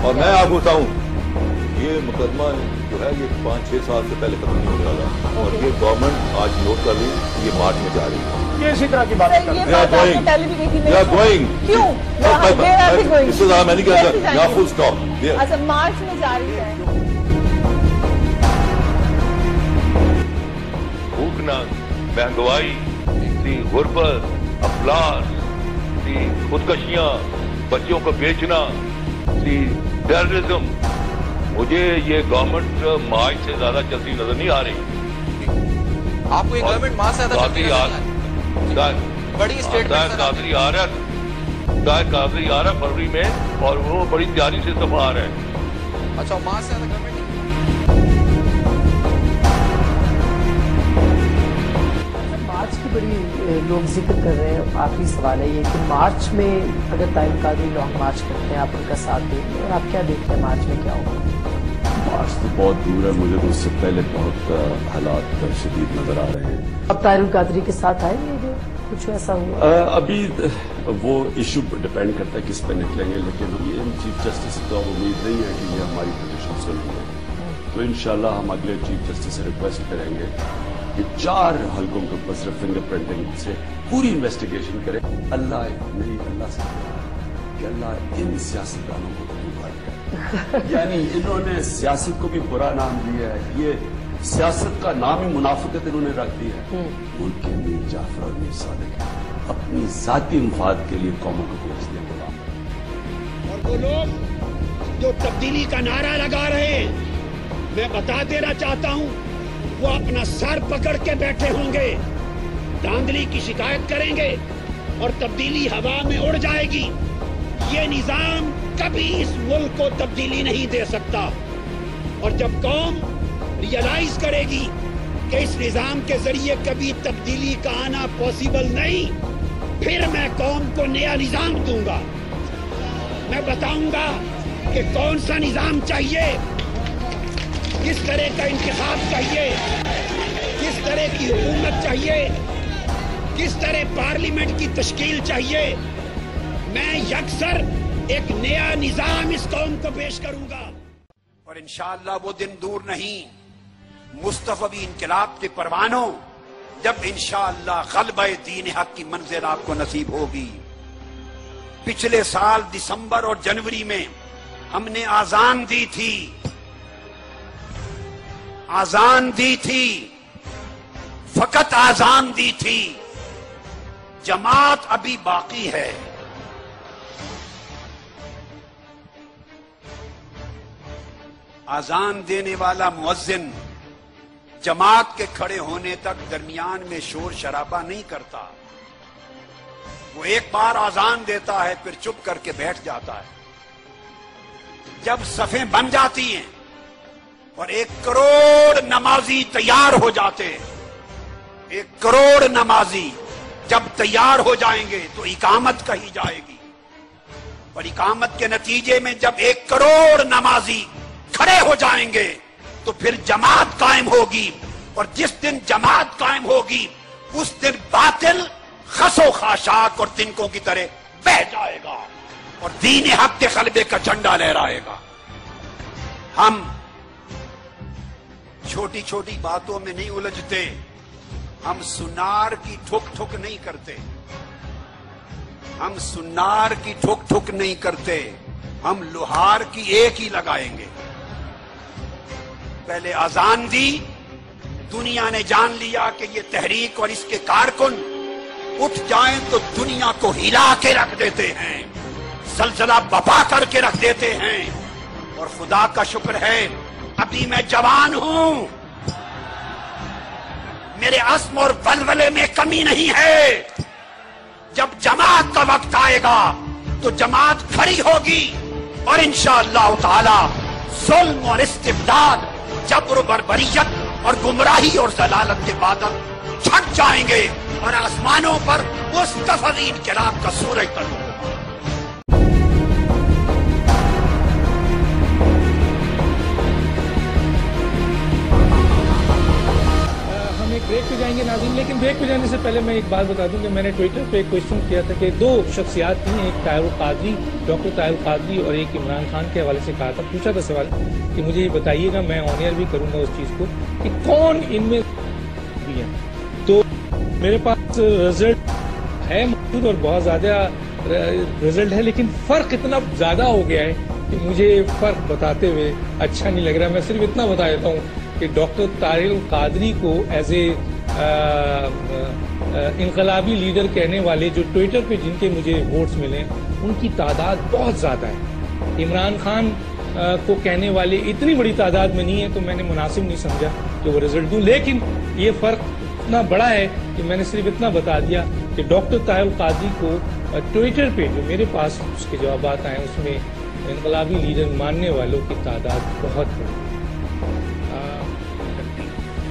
और मैं आपको बताऊं, ये मुकदमा जो है ये 5-6 साल से पहले खत्म नहीं होने वाला, और ये गवर्नमेंट आज नोट कर रही है, ये मार्च में जा रही है। ये इसी तरह की बात करते हैं। क्यों? इससे ज्यादा मैं नहीं कहता, यहाँ फुल स्टॉप। अच्छा, मार्च में जा रही है। भूख न, महंगाई, गुर्बत, अफलास, खुदकशियां, बच्चों को बेचना, टेररिज्म, मुझे ये गवर्नमेंट मार्च से ज्यादा चलती नजर नहीं आ रही। आपको ये गवर्नमेंट मार्च से ज्यादा चलती बड़ी स्टेटमेंट कादरी आ रहा है फरवरी में, और वो बड़ी तैयारी से दफा आ रहा है। अच्छा, मार्च से ज्यादा गवर्नमेंट मार्च की बड़ी लोग जिक्र कर रहे हैं। आखिरी सवाल है ये कि मार्च में अगर ताहिर कादरी लॉन्ग मार्च करते हैं, आप उनका साथ देंगे, और आप क्या देखते हैं मार्च में क्या होगा? मार्च तो बहुत दूर है, मुझे तो उससे पहले बहुत हालात शदीद नजर आ रहे हैं। अब ताहिर कादरी के साथ आएंगे, कुछ ऐसा हुआ? अभी वो इशू डिपेंड करता है किस पे निकलेंगे, लेकिन ये चीफ जस्टिस को अब उम्मीद नहीं है कि ये हमारी पोजीशन सुन लेंगे। तो इंशाल्लाह हम अगले चीफ जस्टिस से रिक्वेस्ट करेंगे कि 4 हल्कों के ऊपर सिर्फ फिंगर प्रिंटिंग से पूरी इन्वेस्टिगेशन करे। अल्लाह से कि अल्लाह इन सियासतदानों को यानी इन्होंने सियासत को भी बुरा नाम दिया है, ये सियासत का नाम ही मुनाफिकत इन्होंने रख दी है। उनके मीर जाफर और मीर सादिक अपनी जाती मफाद के लिए कौमों को बेचते हैं गुलाम। और वो लोग जो तब्दीली का नारा लगा रहे हैं, मैं बता देना चाहता हूं, वो अपना सर पकड़ के बैठे होंगे, धांधली की शिकायत करेंगे और तब्दीली हवा में उड़ जाएगी। ये निजाम कभी इस मुल्क को तब्दीली नहीं दे सकता, और जब कौम रियलाइज करेगी कि इस निजाम के जरिए कभी तब्दीली का आना पॉसिबल नहीं, फिर मैं कौम को नया निजाम दूंगा। मैं बताऊंगा कि कौन सा निजाम चाहिए, किस तरह का इंतखाब चाहिए, किस तरह की हुकूमत चाहिए, किस तरह पार्लियामेंट की तश्कील चाहिए। मैं यकसर एक नया निजाम इस कौम को पेश करूंगा, और इंशाअल्लाह वो दिन दूर नहीं, मुस्तफवी इनकलाब के परवानों, जब इंशाअल्लाह ग़लबे दीन हक की मंजिल आपको नसीब होगी। पिछले साल दिसंबर और जनवरी में हमने आजान दी थी, फकत आजान दी थी, जमात अभी बाकी है। आजान देने वाला मुअज्जिन जमात के खड़े होने तक दरमियान में शोर शराबा नहीं करता। वो एक बार आजान देता है, फिर चुप करके बैठ जाता है। जब सफें बन जाती हैं और 1 करोड़ नमाजी तैयार हो जाते हैं, 1 करोड़ नमाजी जब तैयार हो जाएंगे तो इकामत कही जाएगी, और इकामत के नतीजे में जब 1 करोड़ नमाजी खड़े हो जाएंगे तो फिर जमात कायम होगी, और जिस दिन जमात कायम होगी उस दिन बातिल खसो खाशाक और तिनकों की तरह बह जाएगा, और दीन हक के ग़लबे का झंडा लहराएगा। हम छोटी छोटी बातों में नहीं उलझते, हम सुनार की ठुक ठुक नहीं करते, हम सुनार की ठुक ठुक नहीं करते, हम लोहार की एक ही लगाएंगे। पहले आजान दी, दुनिया ने जान लिया कि ये तहरीक और इसके कारकुन उठ जाएं तो दुनिया को हिला के रख देते हैं, सलसला बपा करके रख देते हैं। और खुदा का शुक्र है अभी मैं जवान हूं, मेरे अस्म और वलवले में कमी नहीं है। जब जमात का वक्त आएगा तो जमात खड़ी होगी, और इंशाअल्लाह ताला जुल्म और इस्तिबदाद, जबर बर्बरियत और गुमराही और जलालत के बादल छट जाएंगे, और आसमानों पर मुस्तफवी इनकलाब का सूरज तलू होगा। हमें एक ब्रेक पे जाएंगे नाज़रीन, लेकिन ब्रेक पे जाने से पहले मैं एक बात बता दूं कि मैंने ट्विटर पे एक क्वेश्चन किया था कि दो शख्सियात थी, एक ताहिरुल कादरी, डॉक्टर ताहिरुल कादरी और एक इमरान खान के हवाले से कहा था, पूछा था सवाल कि मुझे ये बताइएगा, मैं ऑन एयर भी करूंगा उस चीज़ को, कि कौन इनमें भी है। तो मेरे पास रिजल्ट है मौजूद और बहुत ज़्यादा रिजल्ट है, लेकिन फ़र्क इतना ज़्यादा हो गया है कि मुझे फ़र्क बताते हुए अच्छा नहीं लग रहा। मैं सिर्फ इतना बता देता हूँ कि डॉक्टर ताहिरुल कादरी को एज ए इनकलाबी लीडर कहने वाले जो ट्विटर पे जिनके मुझे वोट्स मिले उनकी तादाद बहुत ज़्यादा है। इमरान खान को कहने वाले इतनी बड़ी तादाद में नहीं है, तो मैंने मुनासिब नहीं समझा कि वो रिजल्ट दूं। लेकिन ये फ़र्क इतना बड़ा है कि मैंने सिर्फ इतना बता दिया कि डॉक्टर ताहिरुल कादरी को ट्विटर पे जो मेरे पास उसके जवाब आए उसमें इनकलाबी लीडर मानने वालों की तादाद बहुत बड़ी।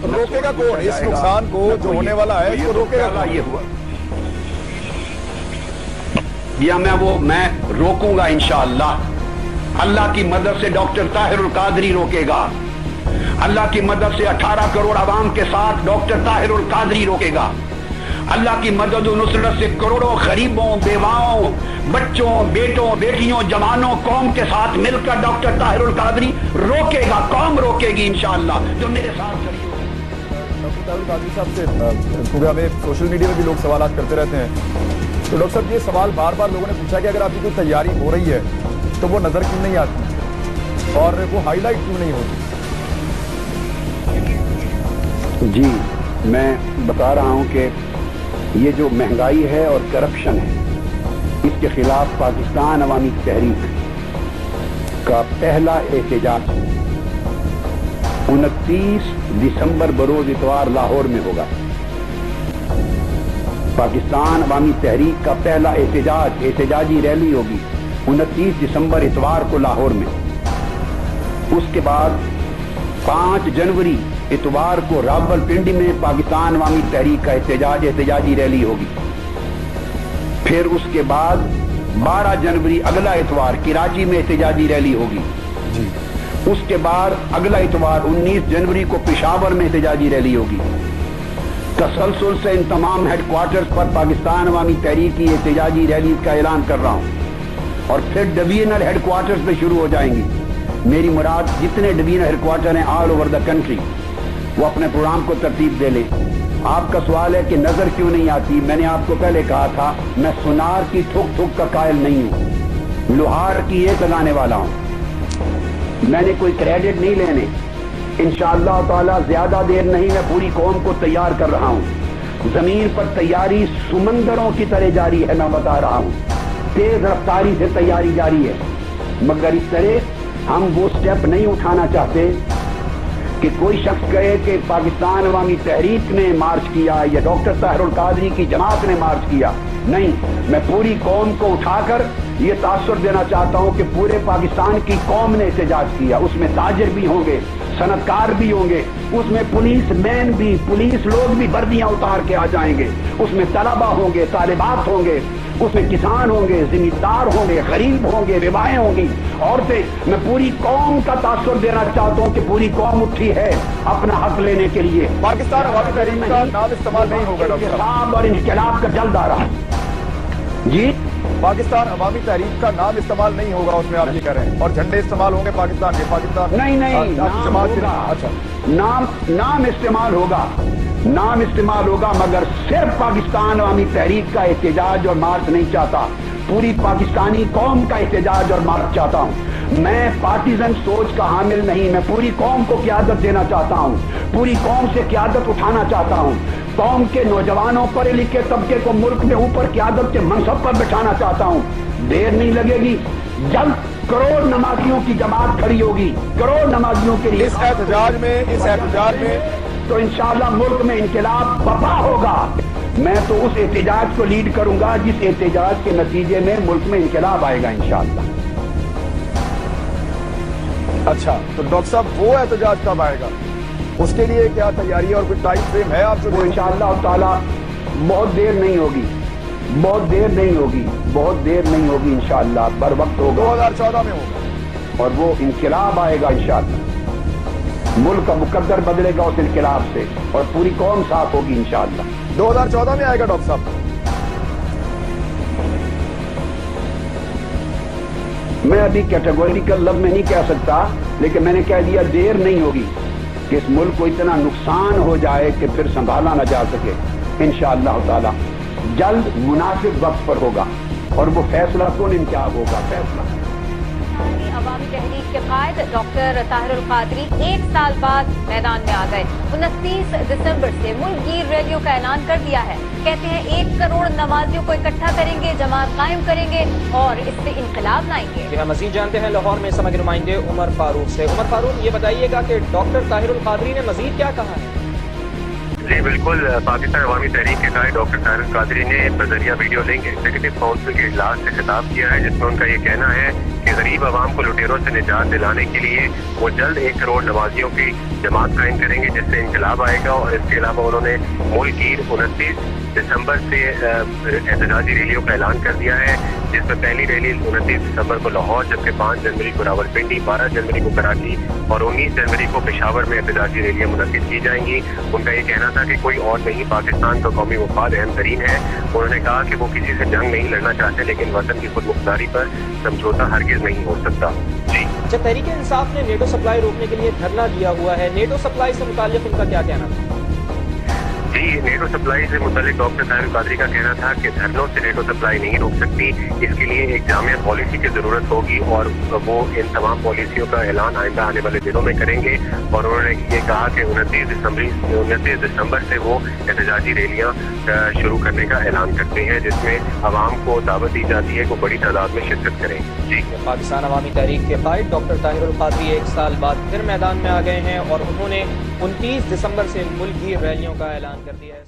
रोकेगा कौन इस नुकसान को जो होने वाला है, इसको रोकेगा? ये हुआ या मैं रोकूंगा इंशाअल्लाह। अल्लाह की मदद से डॉक्टर ताहिरुल कादरी रोकेगा। अल्लाह की मदद से 18 करोड़ आवाम के साथ डॉक्टर ताहिरुल कादरी रोकेगा। अल्लाह की मदद और नुसरत से करोड़ों गरीबों, बेवाओं, बच्चों, बेटों, बेटियों, जवानों, कौम के साथ मिलकर डॉक्टर ताहिरुल कादरी रोकेगा। कौम रोकेगी इंशाअल्लाह, जो मेरे साथ खड़ी होगी। डॉक्टर ताहिरुल कादरी साहब से क्योंकि हमें सोशल मीडिया में भी लोग सवाल करते रहते हैं, तो डॉक्टर साहब ये सवाल बार बार लोगों ने पूछा कि अगर आपकी कोई तैयारी हो रही है तो वो नजर क्यों नहीं आती और वो हाईलाइट क्यों नहीं होती? जी, मैं बता रहा हूं कि ये जो महंगाई है और करप्शन है, इसके खिलाफ पाकिस्तान अवामी तहरीक का पहला एहतजाज 29 दिसंबर बरोज इतवार लाहौर में होगा। पाकिस्तान अवामी तहरीक का पहला एहतजाजी रैली होगी 29 दिसंबर इतवार को लाहौर में। उसके बाद 5 जनवरी इतवार को रावलपिंडी में पाकिस्तान अवामी तहरीक का एहतजाजी रैली होगी। फिर उसके बाद 12 जनवरी अगला इतवार कराची में एहतजाजी रैली होगी। उसके बाद अगला इतवार 19 जनवरी को पेशावर में एहतजाजी रैली होगी। तसलसल से इन तमाम हेडक्वार्टर्स पर पाकिस्तान अवामी तहरीक की एहतजाजी रैली का ऐलान कर रहा हूं और फिर डिवीजनल हेडक्वार्टर्स पे शुरू हो जाएंगी। मेरी मुराद जितने डिवीजनल हेडक्वार्टर हैं ऑल ओवर द कंट्री, वो अपने प्रोग्राम को तरतीब दे लें। आपका सवाल है कि नजर क्यों नहीं आती। मैंने आपको पहले कहा था, मैं सुनार की ठुक ठुक का कायल नहीं हूं, लोहार की एक लगाने वाला हूं। मैंने कोई क्रेडिट नहीं लेने। इंशाअल्लाह ताला ज्यादा देर नहीं, मैं पूरी कौम को तैयार कर रहा हूं। जमीन पर तैयारी समंदरों की तरह जारी है, मैं बता रहा हूं, तेज रफ्तारी से तैयारी जारी है। मगर इस तरह हम वो स्टेप नहीं उठाना चाहते कि कोई शख्स कहे कि पाकिस्तान अवामी तहरीक ने मार्च किया या डॉक्टर ताहिरुल कादरी की जमात ने मार्च किया। नहीं, मैं पूरी कौम को उठाकर ये तासुर देना चाहता हूं कि पूरे पाकिस्तान की कौम ने एहतजाज किया। उसमें ताजिर भी होंगे, सनतकार भी होंगे, उसमें पुलिस मैन भी, पुलिस लोग भी वर्दियां उतार के आ जाएंगे, उसमें तलबा होंगे, तालिबात होंगे, उसमें किसान होंगे, जिम्मेदार होंगे, गरीब होंगे, विवाहें होंगी, औरतें। मैं पूरी कौम का तासुर देना चाहता हूं कि पूरी कौम उठी है अपना हक लेने के लिए। पाकिस्तान अवामी तहरीक का नाम इस्तेमाल नहीं होगा डॉक्टर साहब और इनकलाब का जल्द आ रहा है। जी, पाकिस्तान अवामी तहरीक का नाम इस्तेमाल नहीं होगा उसमें, आप ये कह रहे हैं, और झंडे इस्तेमाल होंगे पाकिस्तान के। पाकिस्तान नहीं, नाम होगा। अच्छा, नाम इस्तेमाल होगा, नाम इस्तेमाल होगा, मगर सिर्फ पाकिस्तान अवामी तहरीक का एहतजाज और मार्च नहीं चाहता, पूरी पाकिस्तानी कौम का एहतजाज और मार्च चाहता हूं। मैं पार्टीजन सोच का हामिल नहीं, मैं पूरी कौम को क़यादत देना चाहता हूं, पूरी कौम से क़यादत उठाना चाहता हूं, कौम के नौजवानों, पढ़े लिखे तबके को मुल्क में ऊपर क़यादत के मनसब पर बिठाना चाहता हूं। देर नहीं लगेगी, जल्द करोड़ नमाजियों की जमात खड़ी होगी, करोड़ नमाजियों के लिए इस एहतजाज में तो इंशाअल्लाह मुल्क में इनकलाब बपा होगा। मैं तो उस एहतजाज को लीड करूंगा जिस एहतजाज के नतीजे में मुल्क में इनकलाब आएगा इंशाअल्लाह। अच्छा, तो डॉक्टर साहब वो एहतजाज कब आएगा, उसके लिए क्या तैयारी है और कोई टाइम फ्रेम है आप? वो इंशाअल्लाह ताला बहुत देर नहीं होगी, बहुत देर नहीं होगी, बहुत देर नहीं होगी इंशाअल्लाह, बर वक्त होगा, 2014 में होगा और वो इनकलाब आएगा इंशाअल्लाह। मुल्क का मुकद्दर बदलेगा उस इनकलाब से और पूरी कौम साफ होगी इंशाअल्लाह। 2014 में आएगा डॉक्टर साहब। मैं अभी कैटेगोरिकल लफ्ज में नहीं कह सकता, लेकिन मैंने कह दिया देर नहीं होगी कि इस मुल्क को इतना नुकसान हो जाए कि फिर संभाला ना जा सके। इंशाअल्लाह ताला जल्द मुनासिब वक्त पर होगा और वो फैसला कौन इंतखाब होगा, फैसला अवामी तहरीक के कायद डॉक्टर ताहिरुल कादरी 1 साल बाद मैदान में आ गए। 29 दिसंबर से मुल्क गिर रैलियों का ऐलान कर दिया है। कहते हैं 1 करोड़ नमाजियों को इकट्ठा करेंगे, जमात कायम करेंगे और इससे इंकलाब लाएंगे। हम मजीद जानते हैं लाहौर में समय के नुमाइंदे उमर फारूक से। उमर फारूक, ये बताइएगा कि डॉक्टर ताहिरुल कादरी ने मजीद क्या कहा है? जी बिल्कुल, पाकिस्तान अवामी तहरीक के कायद डॉक्टर ताहिरुल कादरी ने बजरिया वीडियो लिंक एग्जीक्यूटिव काउंसिल के इजलास से खिताब किया है, जिसमें उनका ये कहना है कि गरीब आवाम को लुटेरों से निजात दिलाने के लिए वो जल्द 1 करोड़ नमाजियों की जमात कायम करेंगे, जिससे इंकलाब आएगा। और इसके अलावा उन्होंने मुल्क की 29 दिसंबर से एहतजाजी रैलियों का ऐलान कर दिया है, जिसमें पहली रैली 29 दिसंबर को लाहौर, जबकि 5 जनवरी को रावलपिंडी, 12 जनवरी को कराची और 19 जनवरी को पेशावर में एहतजाजी रैलियां मुनक्किद की जाएंगी। उनका ये कहना था कि कोई और नहीं, पाकिस्तान का कौमी मफाद अहम तरीन है। उन्होंने कहा कि वो किसी से जंग नहीं लड़ना चाहते, लेकिन वतन की खुदमुख्तारी पर समझौता हरगिज नहीं हो सकता। जी जब तहरीक इंसाफ ने नेटो सप्लाई रोकने के लिए धरना दिया हुआ है, नेटो सप्लाई से मुताल्लिक उनका क्या कहना था? जी, नेटो सप्लाई से मुतालिक डॉक्टर ताहिरुल कादरी का कहना था कि धरनों से नेटो सप्लाई नहीं रोक सकती, इसके लिए एक जामिया पॉलिसी की जरूरत होगी और वो इन तमाम पॉलिसियों का ऐलान आइंदा आने वाले दिनों में करेंगे। और उन्होंने ये कहा कि 29 दिसंबर से वो एहतजाजी रैलियां शुरू करने का ऐलान करते हैं, जिसमें आवाम को दावत दी जाती है कि वो बड़ी तादाद में शिरकत करें। जी, पाकिस्तान अवामी तहरीक के कायद डॉक्टर ताहिरुल कादरी 1 साल बाद फिर मैदान में आ गए हैं और उन्होंने 29 दिसंबर से मुल्क की रैलियों का ऐलान कर दिया है।